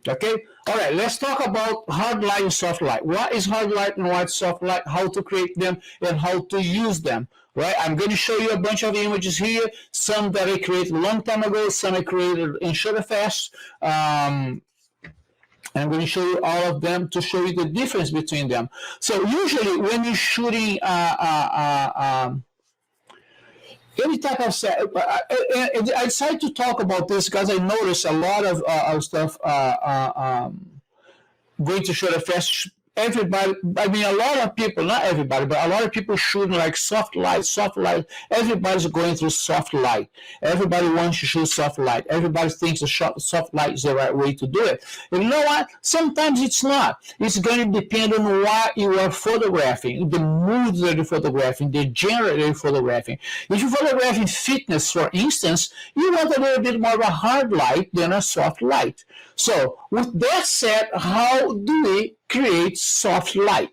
Okay, all right, let's talk about hard light and soft light. What is hard light and what is soft light, how to create them, and how to use them, right? I'm going to show you a bunch of images here, some that I created a long time ago, some I created in Shutterfast. I'm going to show you all of them to show you the difference between them. So usually when you're shooting any type of set, I decided to talk about this because I noticed a lot of stuff going to show the fest. Everybody, I mean, a lot of people, not everybody, but a lot of people shooting like soft light, soft light. Everybody's going through soft light. Everybody wants to shoot soft light. Everybody thinks the soft light is the right way to do it. And you know what? Sometimes it's not. It's going to depend on what you are photographing, the mood that you're photographing, the genre that you're photographing. If you're photographing fitness, for instance, you want a little bit more of a hard light than a soft light. So, with that said, how do we create soft light?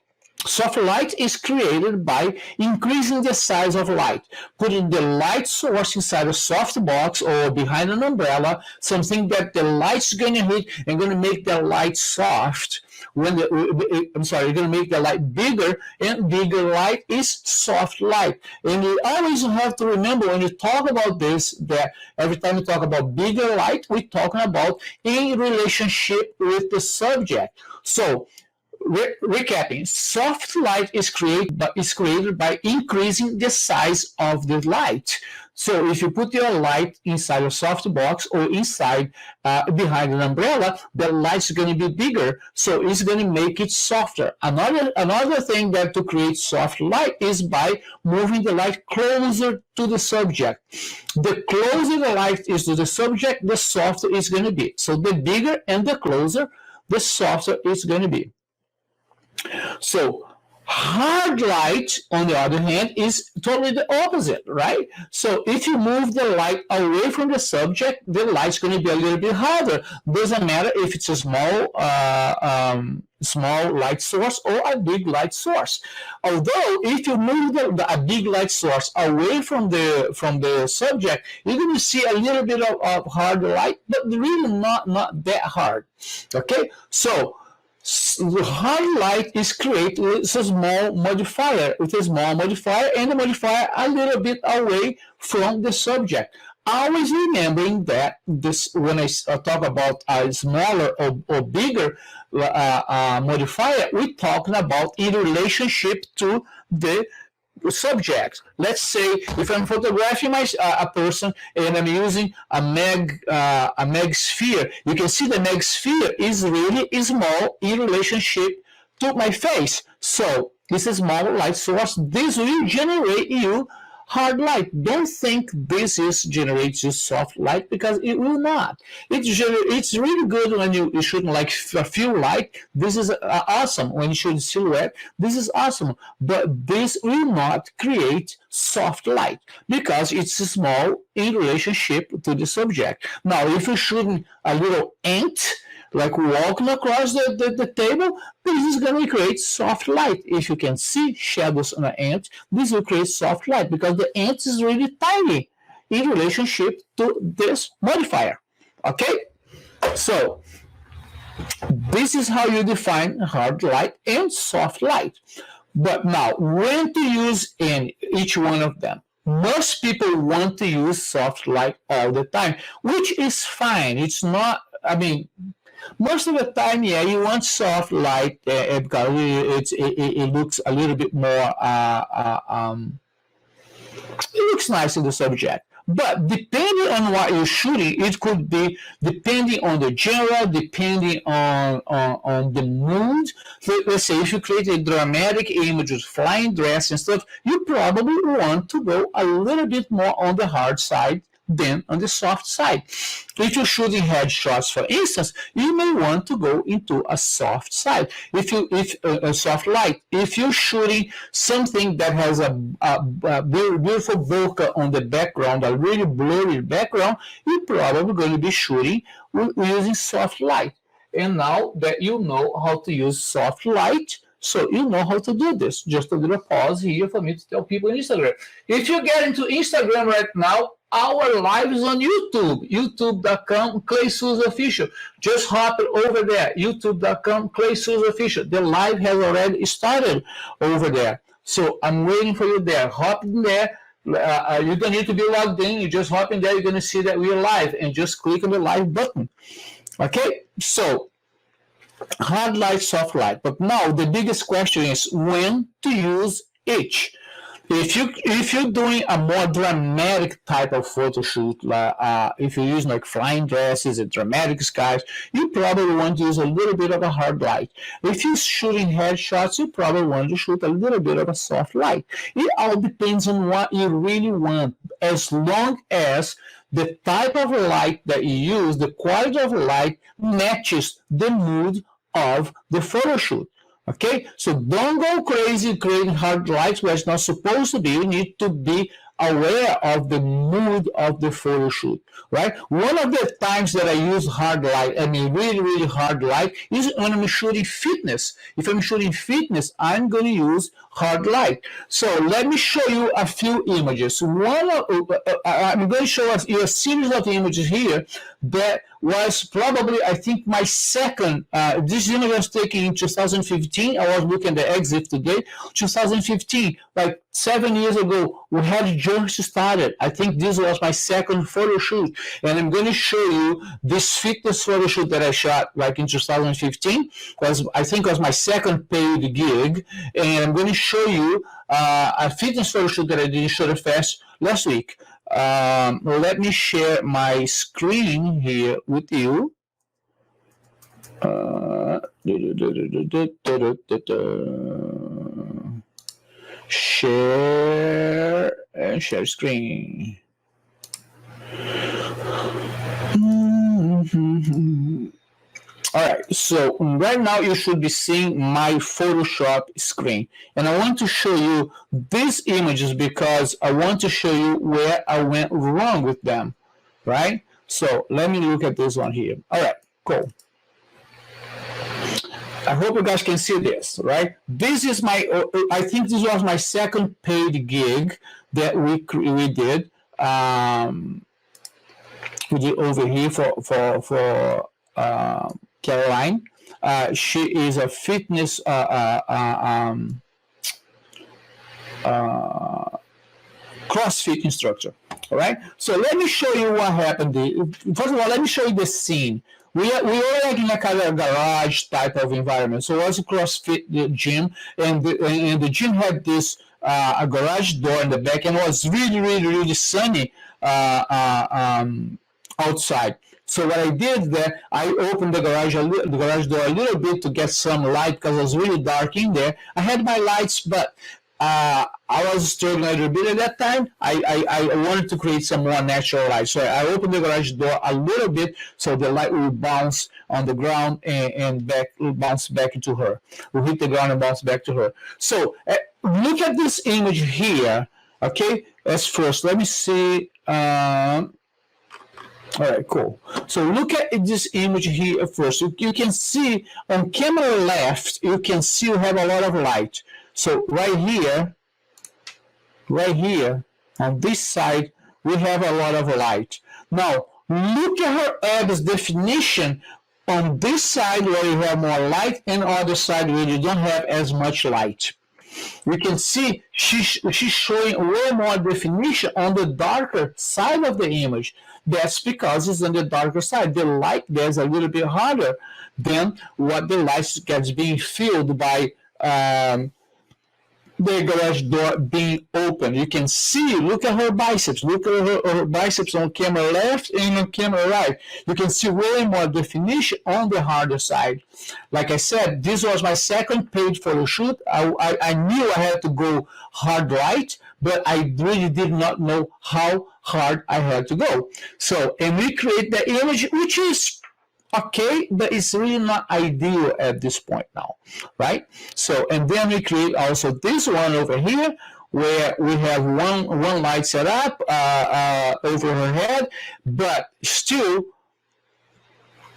Soft light is created by increasing the size of light, putting the light source inside a soft box or behind an umbrella, something that the light's going to hit and going to make the light soft. You're going to make the light bigger, and bigger light is soft light. And you always have to remember when you talk about this, that every time we talk about bigger light, we're talking about in relationship with the subject. So, recapping, soft light is created by increasing the size of the light. So if you put your light inside a soft box or inside behind an umbrella, the light's going to be bigger, so it's going to make it softer. Another thing that to create soft light is by moving the light closer to the subject. The closer the light is to the subject, the softer it's going to be. So the bigger and the closer, the softer it's going to be. So hard light, on the other hand, is totally the opposite, right? So if you move the light away from the subject, the light's going to be a little bit harder. Doesn't matter if it's a small light source or a big light source. Although if you move a big light source away from the subject, you're going to see a little bit of hard light, but really not that hard. Okay, so the hard light is created with a small modifier, and the modifier a little bit away from the subject. Always remembering that this, when I talk about a smaller or bigger modifier, we're talking about in relationship to the subject. Let's say if I'm photographing a person and I'm using a meg sphere, you can see the meg sphere is really small in relationship to my face. So this is small light source. This will generate you hard light. Don't think this generates you soft light, because it will not. It's really good when you're shooting like a few light. This is awesome. When you shoot silhouette, this is awesome. But this will not create soft light because it's small in relationship to the subject. Now, if you're shooting a little ant, like walking across the table, this is going to create soft light. If you can see shadows on an ant, this will create soft light because the ant is really tiny in relationship to this modifier. Okay? So, this is how you define hard light and soft light. But now, when to use each one of them? Most people want to use soft light all the time, which is fine. It's not, most of the time, yeah, you want soft light because it looks a little bit more, it looks nice in the subject. But depending on what you're shooting, it could be depending on the genre, depending on the mood. So let's say if you create a dramatic image with flying dress and stuff, you probably want to go a little bit more on the hard side than on the soft side. If you're shooting headshots, for instance, you may want to go into a soft side. If a soft light. If you're shooting something that has a beautiful bokeh on the background, a really blurry background, you're probably going to be shooting using soft light. And now that you know how to use soft light, so you know how to do this. Just a little pause here for me to tell people on Instagram. If you get into Instagram right now, our lives on YouTube, youtube.com claysouzaofficial. Just hop over there, youtube.com claysouzaofficial. The live has already started over there. So I'm waiting for you there. Hop in there. You don't need to be logged in. You just hop in there. You're going to see that we're live and just click on the live button. Okay, so hard light, soft light. But now the biggest question is when to use each. If you're doing a more dramatic type of photo shoot, if you're using like flying dresses and dramatic skies, you probably want to use a little bit of a hard light. If you're shooting headshots, you probably want to shoot a little bit of a soft light. It all depends on what you really want, as long as the type of light that you use, the quality of light matches the mood of the photo shoot. Okay, so don't go crazy creating hard lights where it's not supposed to be. You need to be aware of the mood of the photo shoot, right? One of the times that I use hard light, I mean really, really hard light, is when I'm shooting fitness. If I'm shooting fitness, I'm going to use hard light. So let me show you a few images. I'm going to show you a series of images here that was probably, I think, my second. This image was taken in 2015. I was looking at the exit today. 2015, like 7 years ago, we had just started. I think this was my second photo shoot, and I'm going to show you this fitness photo shoot that I shot like in 2015. I think it was my second paid gig, and I'm going to show you a fitness photo shoot that I did in Shooter Fest last week. Let me share my screen here with you. Share and share screen. All right, so right now you should be seeing my Photoshop screen. And I want to show you these images because I want to show you where I went wrong with them, right? So let me look at this one here. All right, cool. I hope you guys can see this, right? This is my, I think this was my second paid gig that we did. We did over here for Caroline. She is a fitness CrossFit instructor. All right. So let me show you what happened. First of all, let me show you the scene. We were like in a kind of garage type of environment. So it was a CrossFit gym, and the gym had this a garage door in the back, and it was really, really, really sunny outside. So what I did there, I opened the garage door a little bit to get some light because it was really dark in there. I had my lights, but I was struggling a little bit at that time. I wanted to create some more natural light. So I opened the garage door a little bit so the light will bounce on the ground and will bounce back into her. Will hit the ground and bounce back to her. So look at this image here. Okay, as first, let me see. All right, cool. So look at this image here first. You can see on camera left, you can see you have a lot of light. So right here, on this side, we have a lot of light. Now, look at her abs definition on this side where you have more light and other side where you don't have as much light. You can see she's showing way more definition on the darker side of the image. That's because it's on the darker side. The light there is a little bit harder than what the light gets being filled by the garage door being open. You can see, look at her biceps. Look at her biceps on camera left and on camera right. You can see way more definition on the harder side. Like I said, this was my second paid photo shoot. I knew I had to go hard light, but I really did not know how hard I had to go. So, and we create the image, which is okay, but it's really not ideal at this point now, right? So, and then we create also this one over here where we have one light set up over her head, but still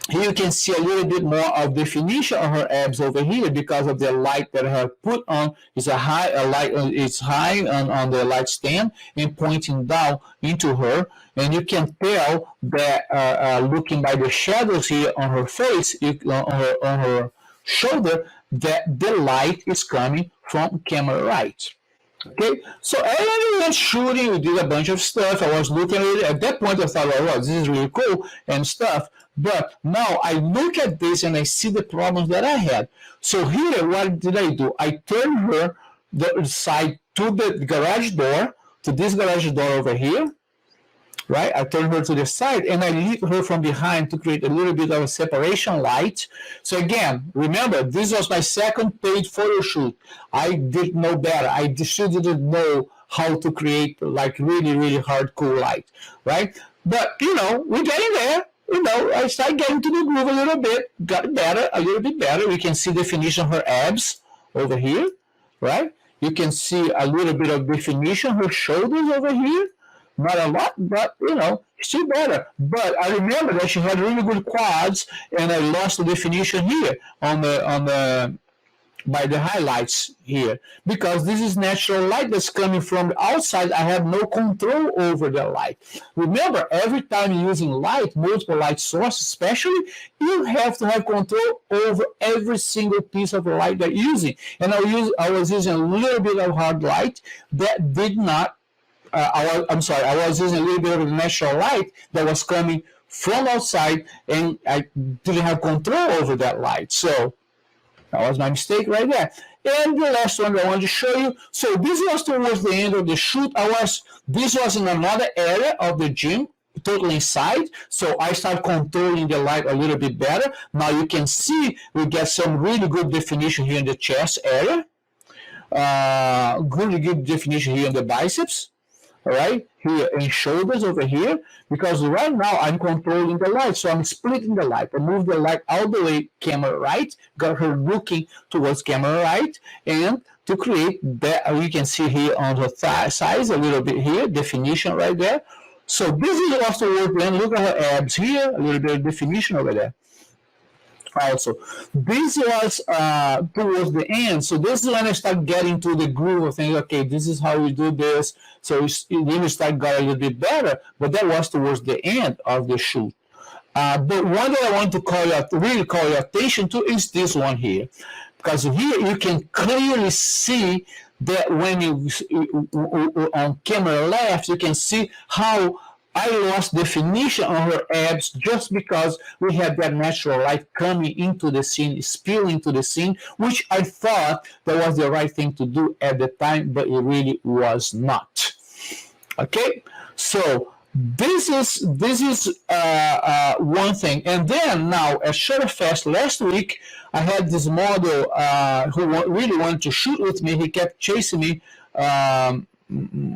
here you can see a little bit more of definition on her abs over here because of the light that I have put on. It's high on the light stand and pointing down into her. and you can tell that looking by the shadows here on her face, on her shoulder, that the light is coming from camera right. Okay, so I was shooting, we did a bunch of stuff. I was looking at it. At that point, I thought, well, this is really cool and stuff. But now I look at this and I see the problems that I had. So here, what did I do? I turned her the side to the garage door, to this garage door over here, right? I turn her to the side and I lit her from behind to create a little bit of a separation light. So again, remember, this was my second paid photo shoot. I didn't know better. I still didn't know how to create like really, really hard, cool light, right? But, we're getting there. I started getting to the groove a little bit, got better, a little bit better. We can see definition of her abs over here, right? You can see a little bit of definition, her shoulders over here. Not a lot, but still better. But I remember that she had really good quads, and I lost the definition here on the by the highlights here, because this is natural light that's coming from the outside. I have no control over the light. Remember, every time you're using light, multiple light sources especially, you have to have control over every single piece of light that you're using. And I was using a little bit of hard light that did not I was using a little bit of the natural light that was coming from outside, and I didn't have control over that light. So that was my mistake right there. And the last one that I wanted to show you. So this was towards the end of the shoot. This was in another area of the gym, totally inside. So I started controlling the light a little bit better. Now you can see we get some really good definition here in the chest area. Really good definition here in the biceps. All right, here and shoulders over here, because right now I'm controlling the light, so I'm splitting the light. I move the light all the way camera right, got her looking towards camera right, and to create that, you can see here on the thigh size a little bit here, definition right there. So this is also work then. Look at her abs here, a little bit of definition over there. Also, this was towards the end. So this is when I start getting to the groove of things. Okay, this is how we do this. So then we start got a little bit better, but that was towards the end of the shoot. But one that I want to really call your attention to is this one here, because here you can clearly see that when you on camera left, you can see how I lost definition on her abs just because we had that natural light coming into the scene, spilling into the scene, which I thought that was the right thing to do at the time, but it really was not. Okay, so this is one thing. And then now at Shutterfest last week, I had this model who really wanted to shoot with me. He kept chasing me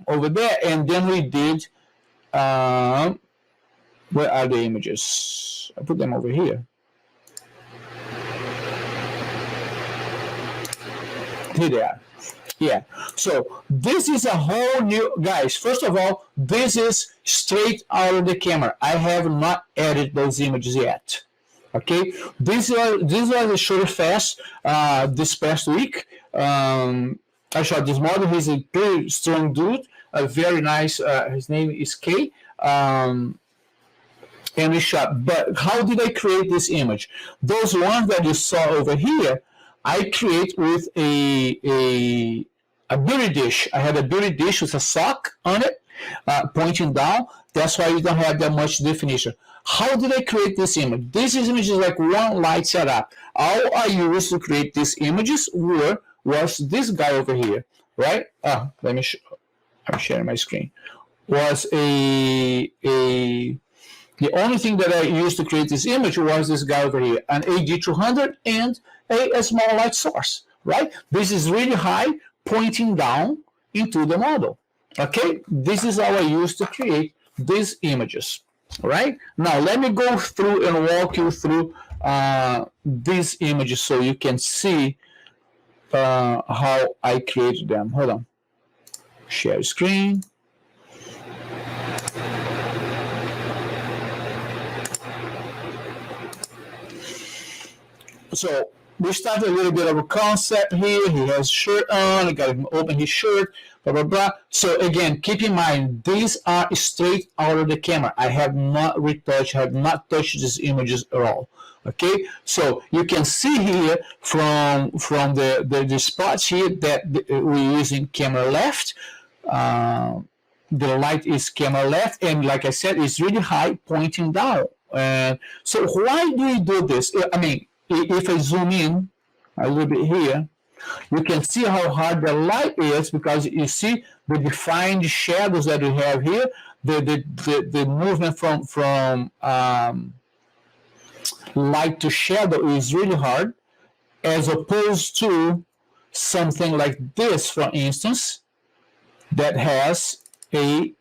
over there, and then we did. Where are the images? I put them over here. Here they are. Yeah. So this is a whole new, guys. First of all, this is straight out of the camera. I have not edited those images yet. Okay. This was a Shutterfest this past week. I shot this model. He's a pretty strong dude. A very nice. His name is Kay. And we shot. But how did I create this image? Those ones that you saw over here, I create with a beauty dish. I had a beauty dish with a sock on it, pointing down. That's why you don't have that much definition. How did I create this image? This image is like one light setup. All I used to create these images was this guy over here, right? Let me show. I'm sharing my screen. Was the only thing that I used to create this image was this guy over here, an AD200 and a small light source, right? This is really high, pointing down into the model. Okay, this is how I used to create these images. All right, now let me go through and walk you through these images so you can see how I created them. Hold on. Share screen. So we start a little bit of a concept here. He has shirt on. I got him open his shirt. Blah blah blah. So again, keep in mind these are straight out of the camera. I have not retouched, have not touched these images at all. Okay, so you can see here from the spots here that we're using camera left. The light is camera left, and like I said, it's really high, pointing down. And so why do we do this? I mean, if I zoom in a little bit here, you can see how hard the light is, because you see the defined shadows that we have here. The movement from light to shadow is really hard, as opposed to something like this, for instance, that has a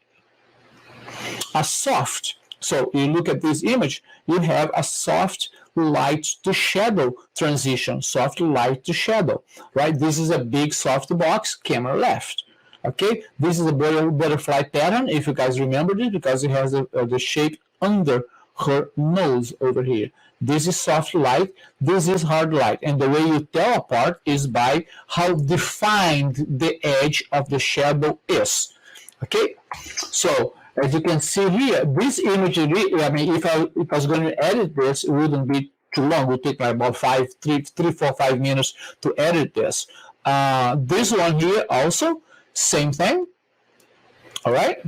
soft. So you look at this image, you have a soft light to shadow transition, soft light to shadow, right? This is a big soft box, camera left. Okay, this is a butterfly pattern, if you guys remember this, because it has the shape under her nose over here. This is soft light, this is hard light, and the way you tell apart is by how defined the edge of the shadow is. Okay, so as you can see here, this image, I mean, if I was going to edit this, it wouldn't be too long. It would take like about 5 minutes to edit this. This one here also, same thing. All right,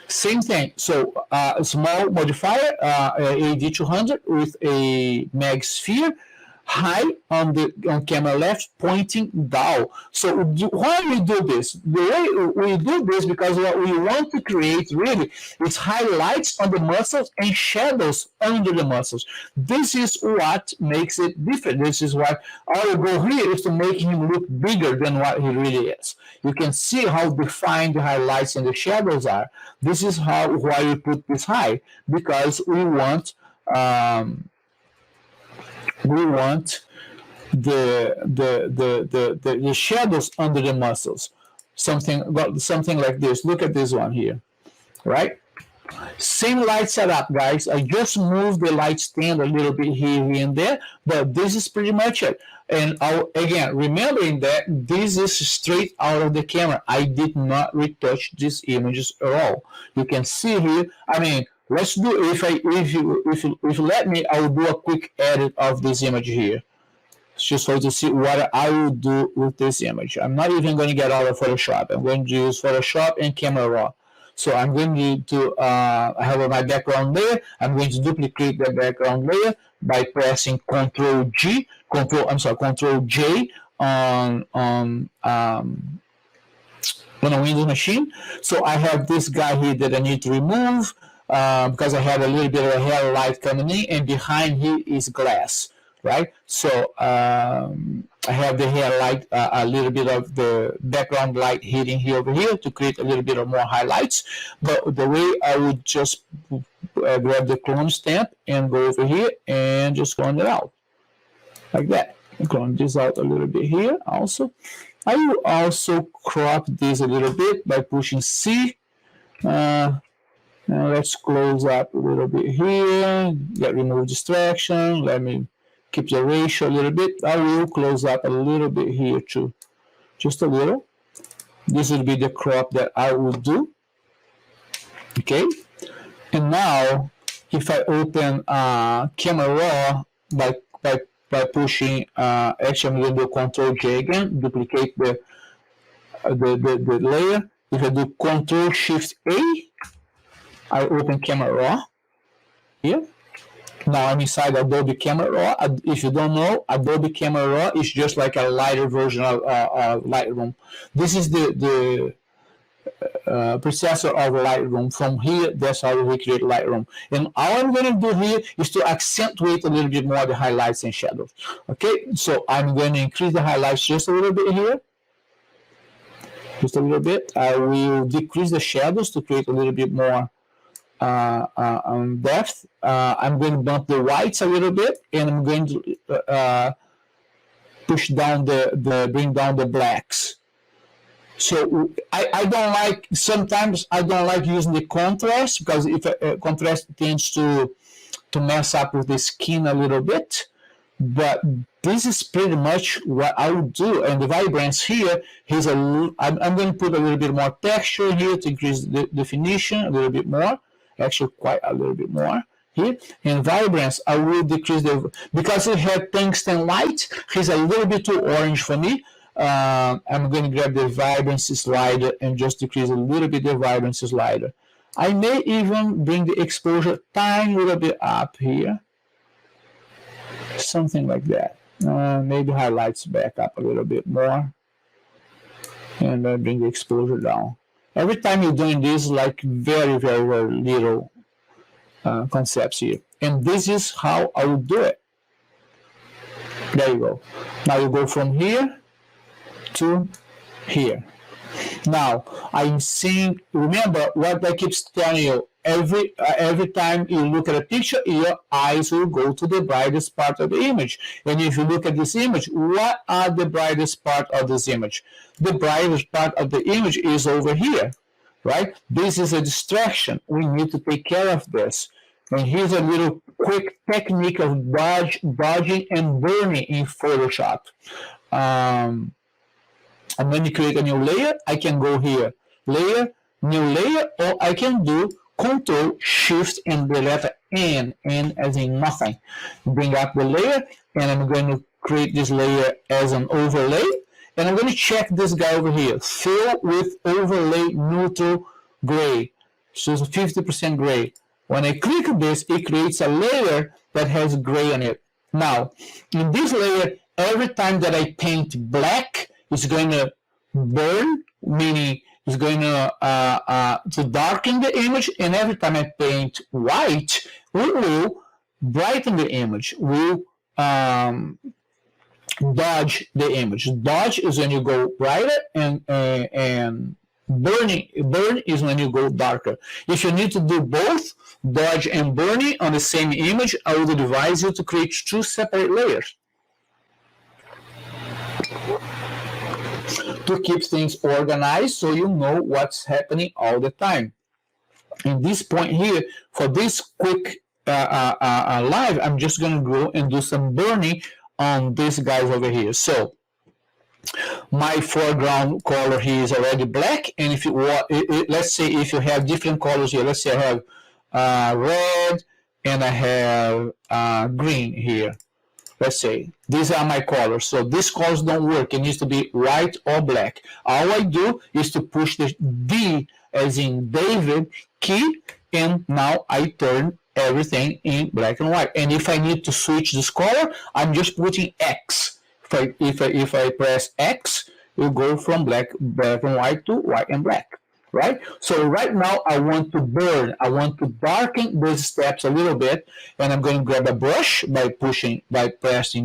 same thing. So a small modifier, AD200 with a mag sphere, high on camera left, pointing down. So why we do this? The way we do this, because what we want to create really is highlights on the muscles and shadows under the muscles. This is what makes it different. This is why our goal here is to make him look bigger than what he really is. You can see how defined the highlights and the shadows are. This is why we put this high, because we want the shadows under the muscles, something like this. Look at this one here, right? Same light setup, guys. I just moved the light stand a little bit here and there, but this is pretty much it. And again, remembering that this is straight out of the camera. I did not retouch these images at all. You can see here, I mean, let's do, if you let me, I will do a quick edit of this image here, just for you to see what I will do with this image. I'm not even going to get out of Photoshop. I'm going to use Photoshop and Camera Raw. So I'm going to I have my background layer. I'm going to duplicate the background layer by pressing Control J on a Windows machine. So I have this guy here that I need to remove, because I have a little bit of a hair light coming in, and behind here is glass, right? So I have the hair light, a little bit of the background light hitting here over here to create a little bit of more highlights. But the way I would just grab the clone stamp and go over here and just clone it out like that. Clone this out a little bit here also. I will also crop this a little bit by pushing C. Now let's close up a little bit here. Remove distraction. Let me keep the ratio a little bit. I will close up a little bit here too, just a little. This will be the crop that I will do. Okay, and now if I open Camera Raw by pushing, actually I'm going to do Control J again, duplicate the layer. If I do Control Shift A, I open Camera Raw here. Now I'm inside Adobe Camera Raw. If you don't know, Adobe Camera Raw is just like a lighter version of Lightroom. This is the processor of Lightroom. From here, that's how we create Lightroom. And all I'm going to do here is to accentuate a little bit more the highlights and shadows. Okay, so I'm going to increase the highlights just a little bit here. Just a little bit. I will decrease the shadows to create a little bit more depth. I'm going to bump the whites a little bit, and I'm going to push down bring down the blacks. So I don't like, sometimes I don't like using the contrast, because if contrast tends to mess up with the skin a little bit. But this is pretty much what I would do. And the vibrance here, I'm going to put a little bit more texture here to increase the definition a little bit more. Actually, quite a little bit more here. And vibrance, I will decrease because it had tungsten light, he's a little bit too orange for me. I'm going to grab the vibrancy slider and just decrease a little bit the vibrancy slider. I may even bring the exposure tiny little bit up here. Something like that. Maybe highlights back up a little bit more. And bring the exposure down. Every time you're doing this, like very, very, very little concepts here. And this is how I would do it. There you go. Now you go from here to here. Now I'm seeing, remember what I keep telling you, every time you look at a picture, your eyes will go to the brightest part of the image. And if you look at this image, what are the brightest part of this image? The brightest part of the image is over here, right? This is a distraction. We need to take care of this. And here's a little quick technique of dodging and burning in Photoshop. And when you create a new layer, I can go here, layer, new layer, or I can do Control, Shift, and the letter N as in nothing. Bring up the layer, and I'm going to create this layer as an overlay, and I'm going to check this guy over here, fill with overlay neutral gray, so it's 50% gray. When I click on this, it creates a layer that has gray on it. Now, in this layer, every time that I paint black, it's going to burn, meaning it's going to darken the image, and every time I paint white, we will brighten the image. We'll dodge the image. Dodge is when you go brighter, and burn is when you go darker. If you need to do both, dodge and burning on the same image, I would advise you to create two separate layers to keep things organized so you know what's happening all the time. In this point here, for this quick live, I'm just going to go and do some burning on these guys over here. So my foreground color here is already black, and if you want, let's say if you have different colors here, let's say I have red and I have green here. Let's say these are my colors, so these colors don't work. It needs to be white or black. All I do is to push the D as in David key, and now I turn everything in black and white. And if I need to switch this color, I'm just putting X. If I press X, it will go from black and white to white and black. Right? So right now I want to burn. I want to darken those steps a little bit, and I'm going to grab a brush by pressing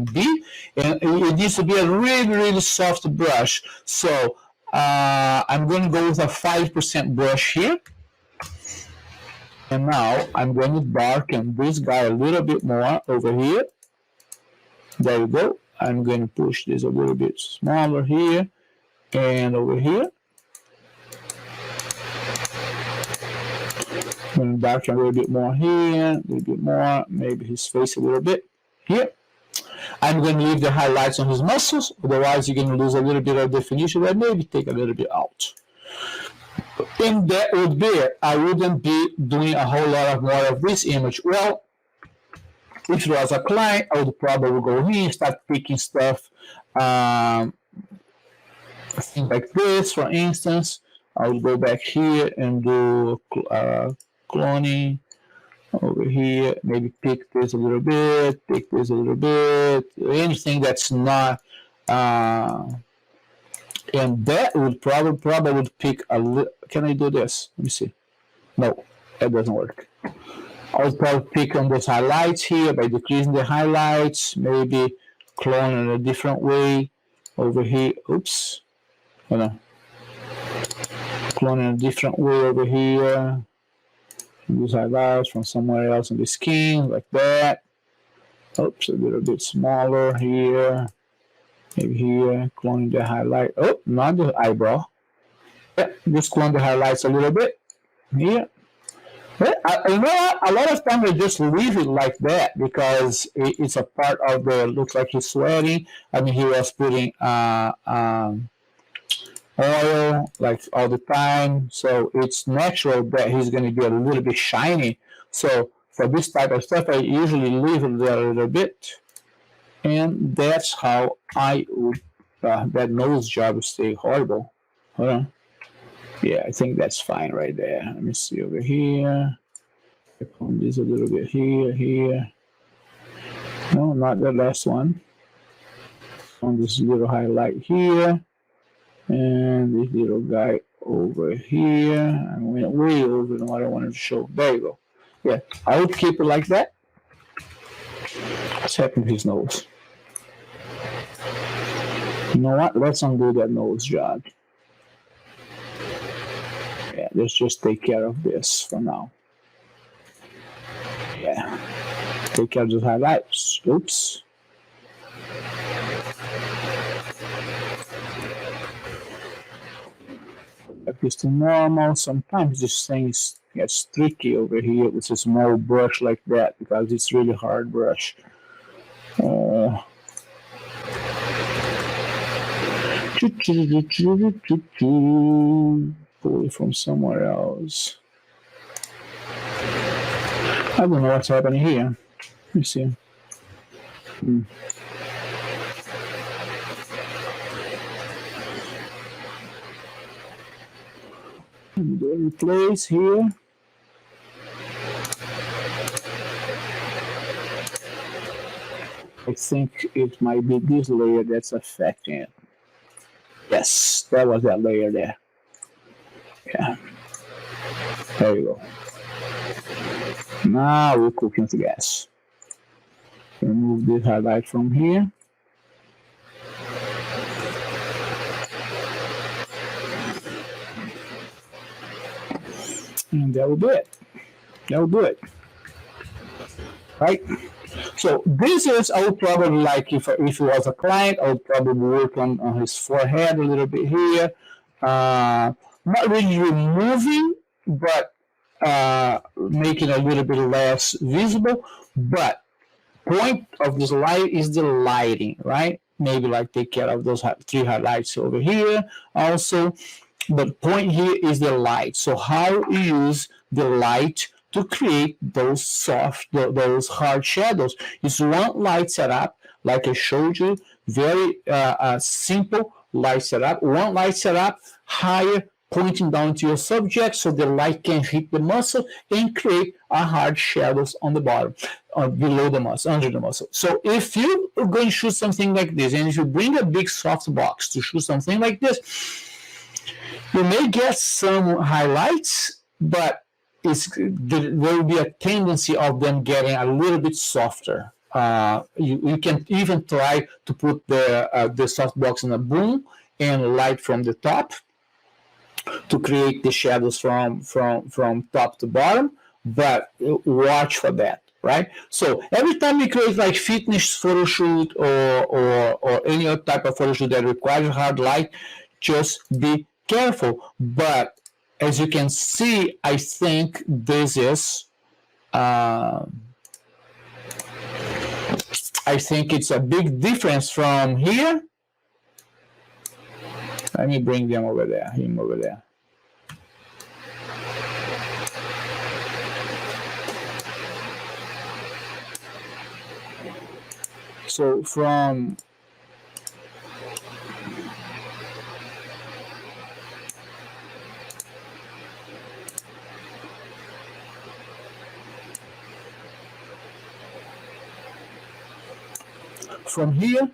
B, and it needs to be a really, really soft brush. So I'm going to go with a 5% brush here, and now I'm going to darken this guy a little bit more over here. There you go. I'm going to push this a little bit smaller here and over here. I'm going to darken a little bit more here, a little bit more, maybe his face a little bit here. I'm going to leave the highlights on his muscles, otherwise you're going to lose a little bit of definition, and maybe take a little bit out. And that would be it. I wouldn't be doing a whole lot more of this image. Well, if it was a client, I would probably go here and start picking stuff, things like this, for instance. I will go back here and do cloning over here, maybe pick this a little bit, pick this a little bit, anything that's not, and that would probably would pick a little. Can I do this? Let me see. No, that doesn't work. I would probably pick on those highlights here by decreasing the highlights, maybe clone in a different way over here. Oops. Hold on. Clone in a different way over here. Use highlights from somewhere else in the skin, like that. Oops, a little bit smaller here. Maybe here, cloning the highlight. Oh, not the eyebrow. Yeah, just clone the highlights a little bit here. Well, you know what? A lot of times I just leave it like that because it's a part of the. Looks like he's sweating. I mean, he was putting oil like all the time, so it's natural that he's going to be a little bit shiny. So for this type of stuff, I usually leave it there a little bit, and that's how I would. That nose job would stay horrible. Hold on. Yeah, I think that's fine right there. Let me see over here. On this a little bit here. No, not the last one. On this little highlight here. And this little guy over here. I went way over than what I wanted to show. There you go. Yeah, I would keep it like that. What's happening to his nose? You know what? Let's undo that nose job. Yeah, let's just take care of this for now. Yeah. Take care of the highlights. Oops. Back this to normal. Sometimes this thing gets tricky over here with a small brush like that because it's really hard brush. Pull it from somewhere else. I don't know what's happening here. Let me see. And then replace here. I think it might be this layer that's affecting it. Yes, that was that layer there. Yeah. There you go. Now we're cooking the gas. Remove this highlight from here. And that will do it. That will do it. Right? So this is, I would probably like, if it was a client, I would probably work on his forehead a little bit here. Not really removing, but making a little bit less visible. But point of this light is the lighting, right? Maybe like take care of those three highlights over here also. But point here is the light. So how you use the light to create those soft, those hard shadows. It's one light setup, like I showed you, very simple light setup. One light setup, higher, pointing down to your subject so the light can hit the muscle and create a hard shadows on the bottom, below the muscle, under the muscle. So if you are going to shoot something like this, and if you bring a big soft box to shoot something like this, you may get some highlights, but there will be a tendency of them getting a little bit softer. You can even try to put the softbox in a boom and light from the top to create the shadows from top to bottom, but watch for that, right? So every time you create like fitness photo shoot or any other type of photo shoot that requires hard light, just be careful. But as you can see, I think this is I think it's a big difference from here. Let me bring them over there, him over there. So from here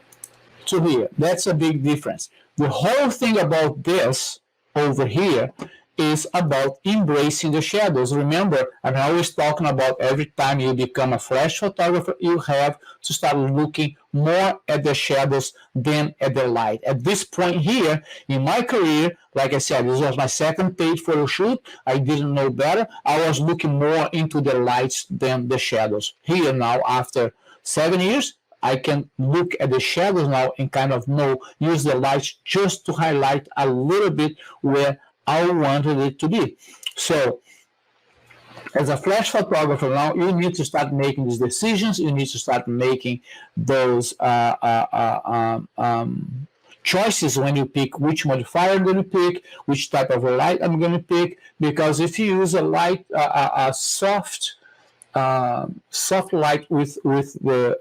to here, that's a big difference. The whole thing about this over here is about embracing the shadows. Remember, I'm always talking about every time you become a flash photographer, you have to start looking more at the shadows than at the light. At this point here in my career, like I said, this was my second paid photo shoot. I didn't know better. I was looking more into the lights than the shadows. Here now, after 7 years, I can look at the shadows now and kind of use the lights just to highlight a little bit where I wanted it to be. So As a flash photographer now, you need to start making these decisions. You need to start making those choices when you pick which modifier I'm going to pick, which type of light I'm going to pick. Because if you use a light, a soft light with the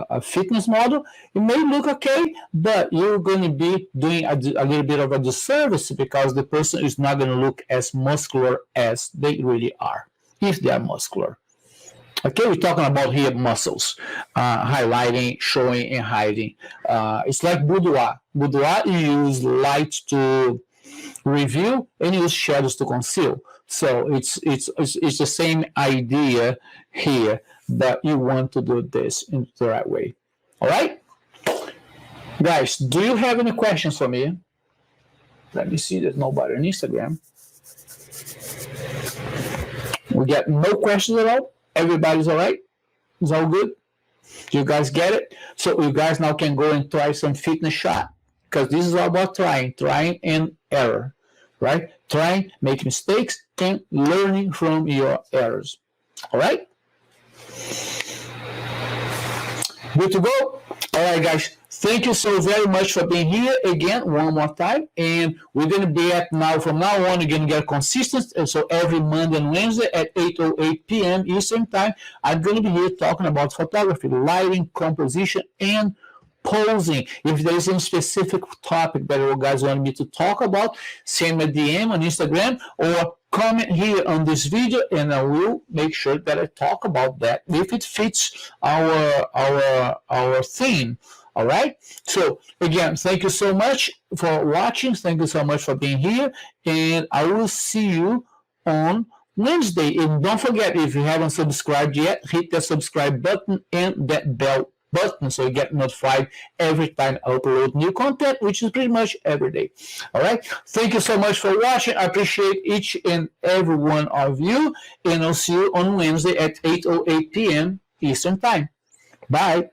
a fitness model, it may look okay, but you're going to be doing a little bit of a disservice because the person is not going to look as muscular as they really are, if they are muscular. Okay, we're talking about here muscles, highlighting, showing, and hiding. It's like boudoir. Boudoir, you use light to reveal and use shadows to conceal. So it's the same idea here, but you want to do this in the right way. All right, guys, do you have any questions for me? Let me see. There's nobody on Instagram. We got no questions at all. Everybody's all right. It's all good. You guys get it? So you guys now can go and try some fitness shot, because this is all about trying and error, right? Trying, make mistakes, and learning from your errors. All right? Good to go? All right, guys. Thank you so very much for being here again, one more time. And we're going to be from now on, you're going to get consistent. And so every Monday and Wednesday at 8:08 p.m. Eastern Time, I'm going to be here talking about photography, lighting, composition, and posing. If there is some specific topic that you guys want me to talk about, send me a DM on Instagram or comment here on this video, and I will make sure that I talk about that if it fits our theme. All right. So again, thank you so much for watching. Thank you so much for being here, and I will see you on Wednesday. And don't forget, if you haven't subscribed yet, hit the subscribe button and that bell button so you get notified every time I upload new content, which is pretty much every day. All right. Thank you so much for watching. I appreciate each and every one of you, and I'll see you on Wednesday at 8:08 p.m. Eastern Time. Bye.